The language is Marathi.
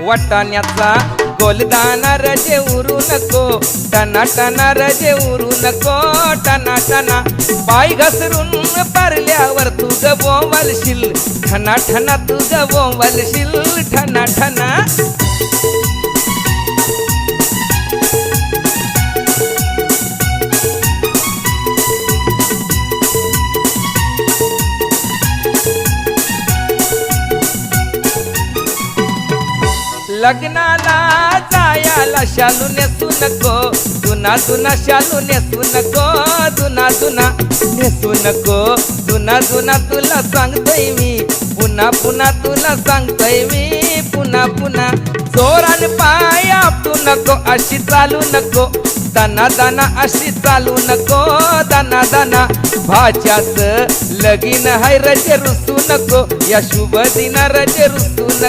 वाटाण्याचा गोलदाना रजे उरू नको, टना टना रजे उरू नको, टना टना पाय घसरून पारल्यावर तू गवलशील, ठना ठना तू गवलशील, ठना ठना. लग्नाला जायाला शालू नेसू नको, जुना जुना शालू नेसू नको, जुना जुना नेसू नको, जुना जुना तुला सांगतोय मी, पुन्हा पुन्हा तुला सांगतोय मी, पुन्हा पुन्हा. जोरान पाय आपटू नको, अशी चालू नको, दाना दाना अशी चालू नको, दाना दाना. भाच्याच लगीन हाय रजे रुसू नको, या शुभ दिना रजे रुसू नको.